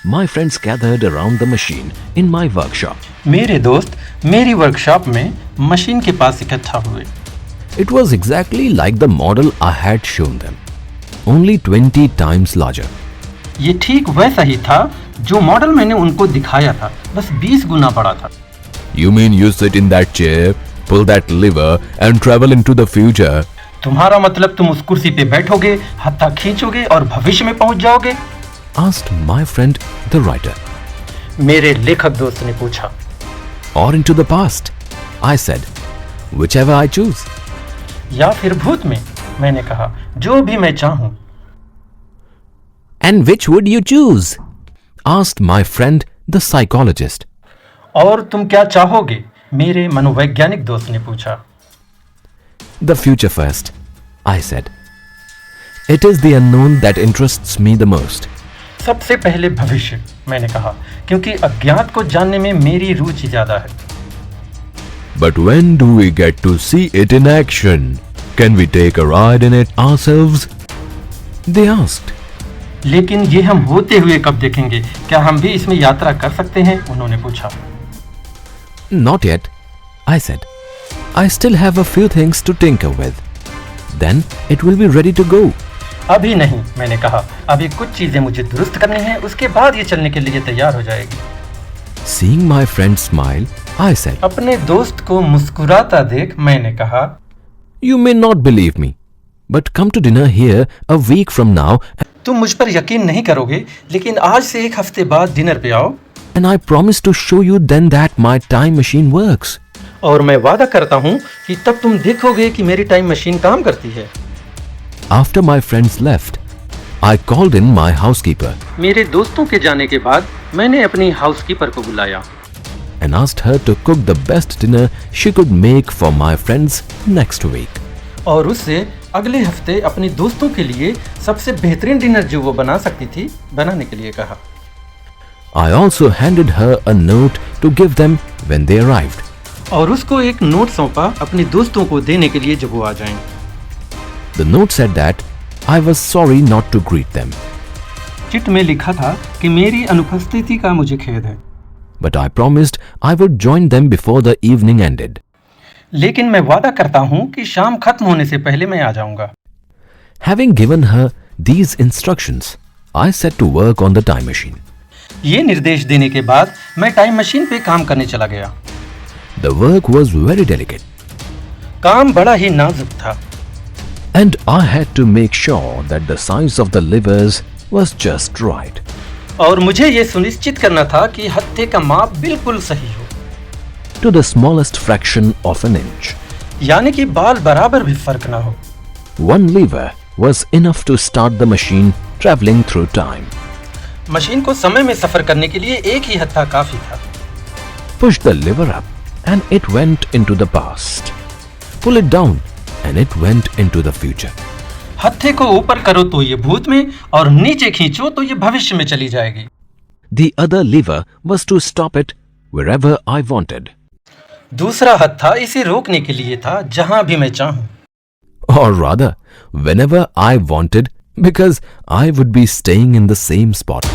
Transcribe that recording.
My friends gathered around the machine in my workshop. मेरे दोस्त मेरी वर्कशॉप में मशीन के पास इकट्ठा हुए। It was exactly like the model I had shown them, only 20 times larger. ये ठीक वैसा ही था जो मॉडल मैंने उनको दिखाया था, बस 20 गुना बड़ा था। You mean you sit in that chair, pull that lever and travel into the future? तुम्हारा मतलब तुम उस कुर्सी पे बैठोगे, हत्था खींचोगे और भविष्य में पहुंच जाओगे? Asked my friend, the writer. मेरे लेखक दोस्त ने पूछा। Or into the past? I said, whichever I choose. या फिर भूत में? मैंने कहा, जो भी मैं चाहूं। And which would you choose? Asked my friend, the psychologist. और तुम क्या चाहोगे? मेरे मनोवैज्ञानिक दोस्त ने पूछा। The future first, I said. It is the unknown that interests me the most. सबसे पहले भविष्य, मैंने कहा, क्योंकि अज्ञात को जानने में मेरी रुचि ज्यादा है। But when do we get to see it in action? Can we take a ride in it ourselves? They asked. लेकिन ये हम होते हुए कब देखेंगे? क्या हम भी इसमें यात्रा कर सकते हैं? उन्होंने पूछा। Not yet, I said. I still have a few things to tinker with. Then it will be ready to go. अभी नहीं, मैंने कहा, अभी कुछ चीजें मुझे दुरुस्त करनी है, उसके बाद ये चलने के लिए तैयार हो जाएगी। Seeing my friend smile, I said. अपने दोस्त को मुस्कुराता देख मैंने कहा, You may not believe me, but come to dinner here a week from now तुम मुझ पर यकीन नहीं करोगे, लेकिन आज से एक हफ्ते बाद डिनर पे आओ। and I promise to show you then that my time machine works. और मैं वादा करता हूँ कि तब तुम देखोगे कि मेरी टाइम मशीन काम करती है। After my friends left, I called in my housekeeper मेरे दोस्तों के जाने के बाद मैंने अपनी हाउसकीपर को बुलाया and asked her to cook the best dinner she could make for my friends next week. और उससे अगले हफ्ते अपने दोस्तों के लिए सबसे बेहतरीन डिनर जो वो बना सकती थी, बनाने के लिए कहा। I also handed her a note to give them when they arrived. और उसको एक नोट सौंपा अपने दोस्तों को देने के लिए जब वो आ जाएं। The note said that I was sorry not to greet them, chit में लिखा था कि मेरी अनुपस्थिति का मुझे खेद है, but I promised I would join them before the evening ended. लेकिन मैं वादा करता हूँ कि शाम खत्म होने से पहले मैं आ जाऊंगा। Having given her these instructions, I set to work on the time machine. ये निर्देश देने के बाद मैं टाइम मशीन पे काम करने चला गया। The work was very delicate, काम बड़ा ही नाजुक था and I had to make sure that the size of the levers was just right. और मुझे ये सुनिश्चित करना था कि हत्थे का माप बिल्कुल सही हो, To the smallest fraction of an inch. यानी कि बाल बराबर भी फर्क ना हो। One lever was enough to start the machine traveling through time. Machine को समय में सफर करने के लिए एक ही हत्था काफी था। Push the lever up and it went into the past. Pull it down and it went into the future. हत्थे को ऊपर करो तो ये भूत में और नीचे खींचो तो ये भविष्य में चली जाएगी। The other lever was to stop it wherever I wanted. दूसरा हत्था इसे रोकने के लिए था जहां भी मैं चाहूं। Or rather, whenever I wanted, because I would be staying in the same spot.